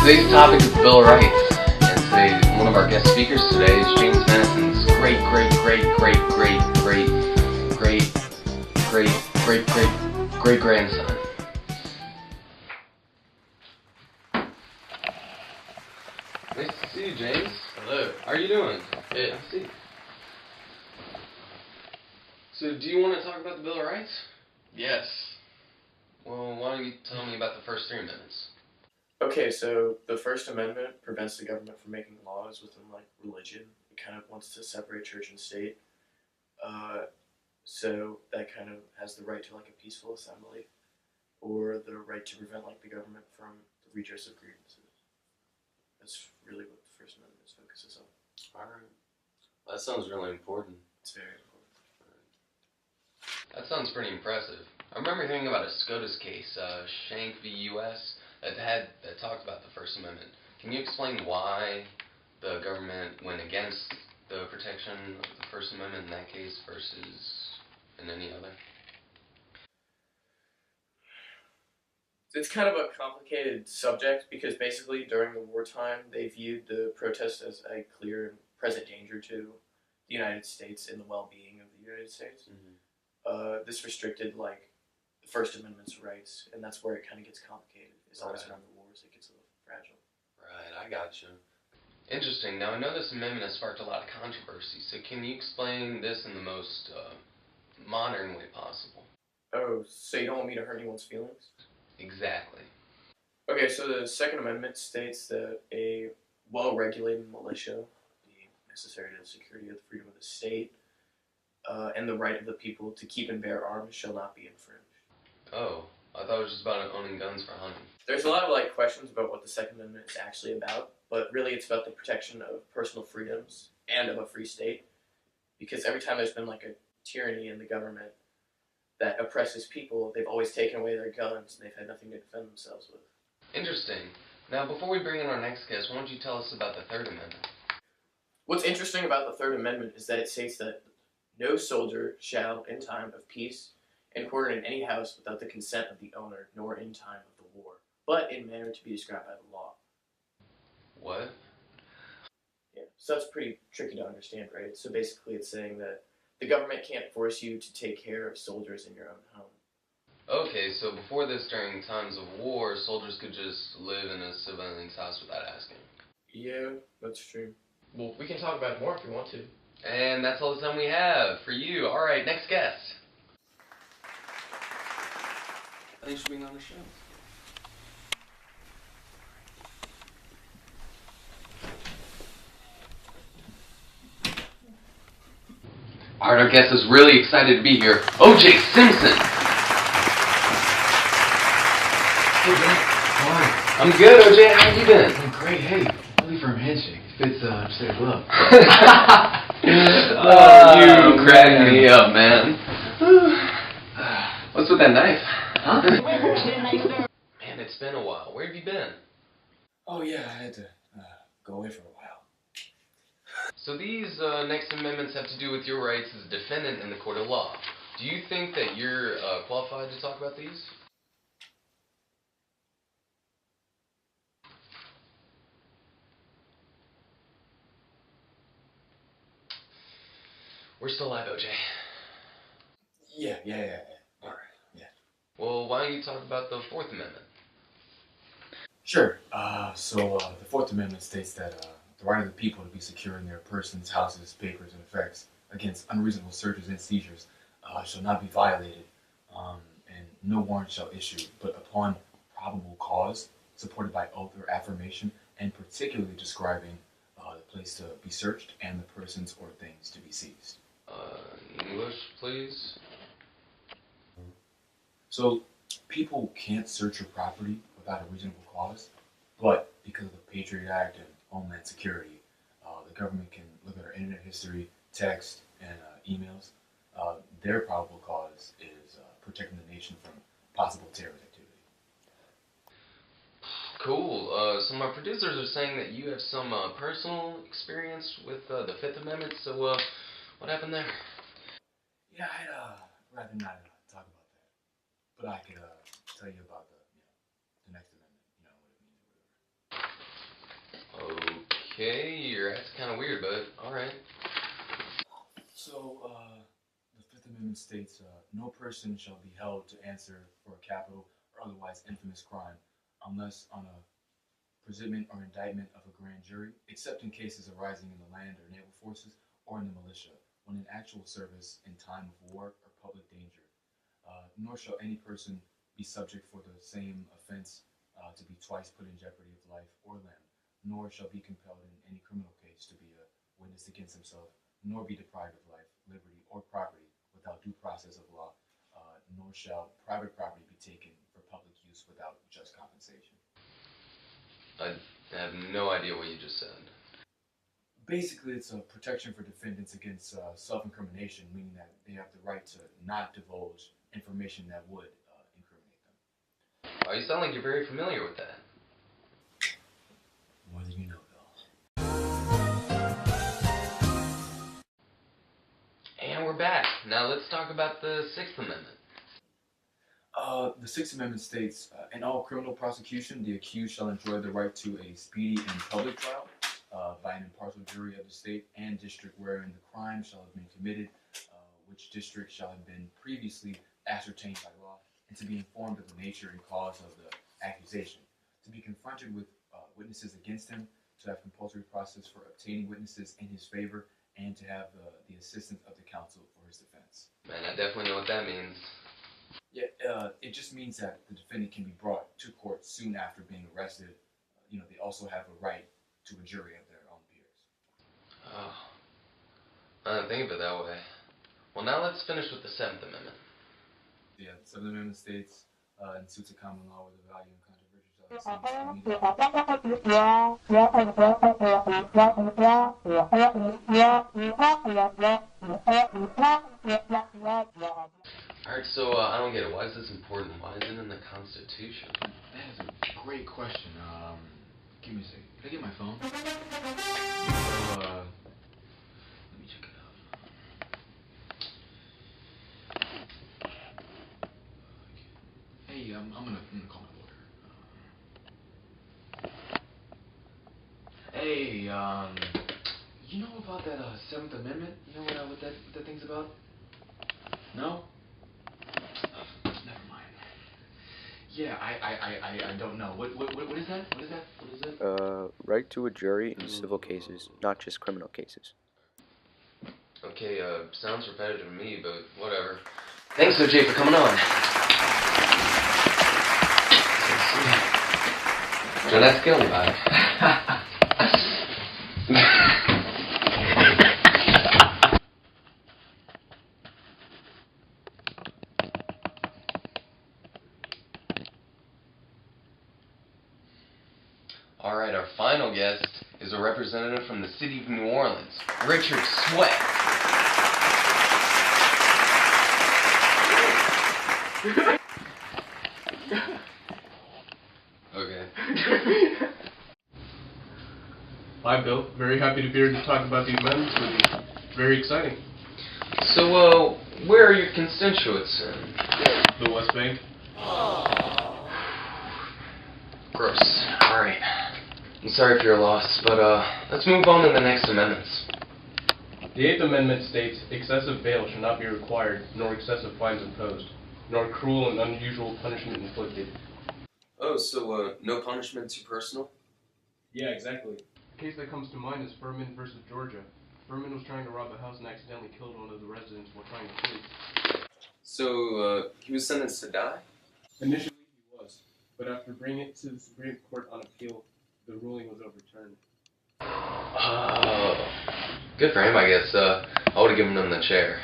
Today's topic is the Bill of Rights, and today one of our guest speakers today is James Madison's great grandson. Nice to see you, James. Hello. How are you doing? Good. I see. So, do you want to talk about the Bill of Rights? Yes. Well, why don't you tell me about the first 3 amendments? Okay, so the First Amendment prevents the government from making laws within, religion. It kind of wants to separate church and state. So that kind of has the right to, a peaceful assembly, or the right to prevent, the government from the redress of grievances. That's really what the First Amendment focuses on. Alright. Well, that sounds really important. It's very important. That sounds pretty impressive. I remember hearing about a SCOTUS case, Shank v. U.S., that talked about the First Amendment. Can you explain why the government went against the protection of the First Amendment in that case versus in any other? It's kind of a complicated subject because basically during the wartime they viewed the protest as a clear and present danger to the United States and the well-being of the United States. Mm-hmm. This restricted the First Amendment's rights, and that's where it kind of gets complicated. It's always around the wars it gets a little fragile. Right, I got you. Interesting. Now I know this amendment has sparked a lot of controversy, so can you explain this in the most modern way possible? Oh, so you don't want me to hurt anyone's feelings? Exactly. Okay, so the Second Amendment states that a well-regulated militia be necessary to the security of the freedom of the state, and the right of the people to keep and bear arms shall not be infringed. Oh, I thought it was just about owning guns for hunting. There's a lot of questions about what the Second Amendment is actually about, but really it's about the protection of personal freedoms and of a free state. Because every time there's been a tyranny in the government that oppresses people, they've always taken away their guns and they've had nothing to defend themselves with. Interesting. Now before we bring in our next guest, why don't you tell us about the Third Amendment? What's interesting about the Third Amendment is that it states that no soldier shall, in time of peace, and quarter in any house without the consent of the owner, nor in time of the war, but in manner to be described by the law. What? Yeah, so that's pretty tricky to understand, right? So basically it's saying that the government can't force you to take care of soldiers in your own home. Okay, so before this, during times of war, soldiers could just live in a civilian's house without asking. Yeah, that's true. Well, we can talk about it more if you want to. And that's all the time we have for you. Alright, next guest. Thanks for being on the show. Alright, our guest is really excited to be here. O.J. Simpson! Hey, Jack. How are you? I'm good, O.J. How have you been? I'm great. Hey, really firm handshake. Fits just their glove. You cracked me up, man. What's with that knife? Huh? Man, it's been a while. Where have you been? Oh, yeah, I had to go away for a while. So these next amendments have to do with your rights as a defendant in the court of law. Do you think that you're qualified to talk about these? We're still live, O.J. Yeah. All right, yeah. Well, why don't you talk about the Fourth Amendment? Sure. So the Fourth Amendment states that the right of the people to be secure in their persons, houses, papers, and effects against unreasonable searches and seizures shall not be violated, and no warrant shall issue, but upon probable cause, supported by oath or affirmation, and particularly describing the place to be searched and the persons or things to be seized. English, please. So, people can't search your property without a reasonable cause, but because of the Patriot Act and Homeland Security, the government can look at our internet history, text, and emails. Their probable cause is protecting the nation from possible terrorist activity. Cool. So my producers are saying that you have some personal experience with the Fifth Amendment, so what happened there? Yeah, I'd rather not talk about that. But I could tell you about the next amendment, what it means or whatever. Okay, that's kind of weird, but alright. So, the Fifth Amendment states, no person shall be held to answer for a capital or otherwise infamous crime unless on a presentment or indictment of a grand jury, except in cases arising in the land or naval forces or in the militia, when in actual service in time of war or public danger. Nor shall any person be subject for the same offense to be twice put in jeopardy of life or limb, nor shall be compelled in any criminal case to be a witness against himself, nor be deprived of life, liberty, or property without due process of law, nor shall private property be taken for public use without just compensation. I have no idea what you just said. Basically, it's a protection for defendants against self-incrimination, meaning that they have the right to not divulge information that would incriminate them. Oh, you sound like you're very familiar with that. More than you know, Bill. And we're back. Now let's talk about the Sixth Amendment. The Sixth Amendment states, in all criminal prosecution, the accused shall enjoy the right to a speedy and public trial by an impartial jury of the state and district wherein the crime shall have been committed, which district shall have been previously ascertained by law, and to be informed of the nature and cause of the accusation, to be confronted with witnesses against him, to have compulsory process for obtaining witnesses in his favor, and to have the assistance of the counsel for his defense. Man, I definitely know what that means. Yeah, it just means that the defendant can be brought to court soon after being arrested. They also have a right to a jury of their own peers. Oh, I didn't think of it that way. Well, now let's finish with the Seventh Amendment. Yeah, the Seventh Amendment states, in suits of common law where the value and controversy Alright, so I don't get it. Why is this important? Why is it in the Constitution? That is a great question. Give me a second. Can I get my phone? Let me check it out. Hey, I'm gonna call my lawyer. Hey, you know about that Seventh Amendment? You know what that thing's about? No? Never mind. Yeah, I don't know. What is that? What is that? Right to a jury in civil cases, not just criminal cases. Okay, sounds repetitive to me, but whatever. Thanks, OJ, for coming on. John, that's killing me. Alright, our final guest is a representative from the city of New Orleans, Richard Sweat. Okay. Hi, Bill. Very happy to be here to talk about these amendments with you. Very exciting. So, where are your constituents in? The West Bank. Gross. Alright. I'm sorry for your loss, but let's move on to the next amendments. The Eighth Amendment states, excessive bail shall not be required, nor excessive fines imposed, nor cruel and unusual punishment inflicted. Oh, so no punishment too personal? Yeah, exactly. The case that comes to mind is Furman versus Georgia. Furman was trying to rob a house and accidentally killed one of the residents while trying to flee. So, he was sentenced to die? Initially he was, but after bringing it to the Supreme Court on appeal, the ruling was overturned. Oh, good for him, I guess. I would have given him the chair.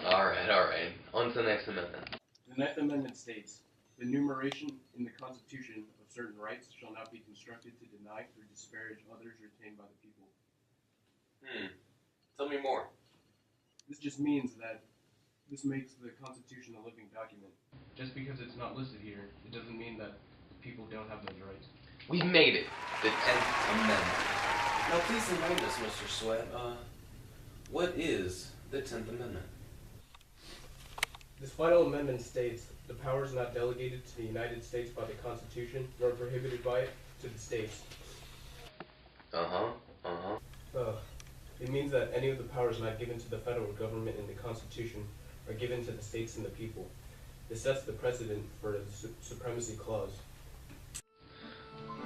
Alright. On to the next amendment. The Ninth Amendment states, the enumeration in the Constitution of certain rights shall not be constructed to deny or disparage others retained by the people. Tell me more. This just means that this makes the Constitution a living document. Just because it's not listed here, it doesn't mean that people don't have those rights. We've made it. The 10th Amendment. Now please enlighten us, Mr. Sweat. What is the 10th Amendment? This final amendment states, the powers not delegated to the United States by the Constitution, nor prohibited by it, to the states. It means that any of the powers not given to the federal government in the Constitution are given to the states and the people. This sets the precedent for the supremacy clause.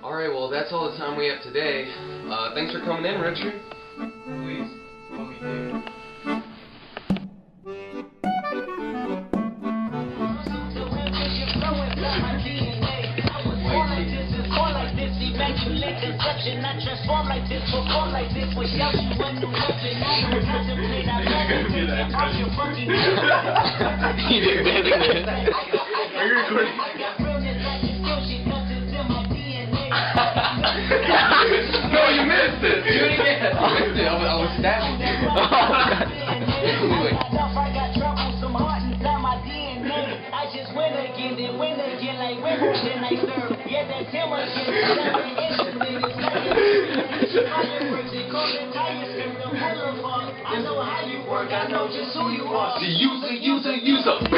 Alright, well, that's all the time we have today. Thanks for coming in, Richard. Please, call me David. I transform like this, perform like this, without you when the weapon I don't contemplate, I meditate and watch your fucking You did it. Are you recording? I got realness like the skill shit, cause it's in my DNA. No, you missed it. Do it again. You missed it. I was stabbing you. I got trouble, some heart inside my DNA. I just win again, then win again, like Wimbledon I serve. Yeah, that's him again. I know how you work, I know just who you are. To use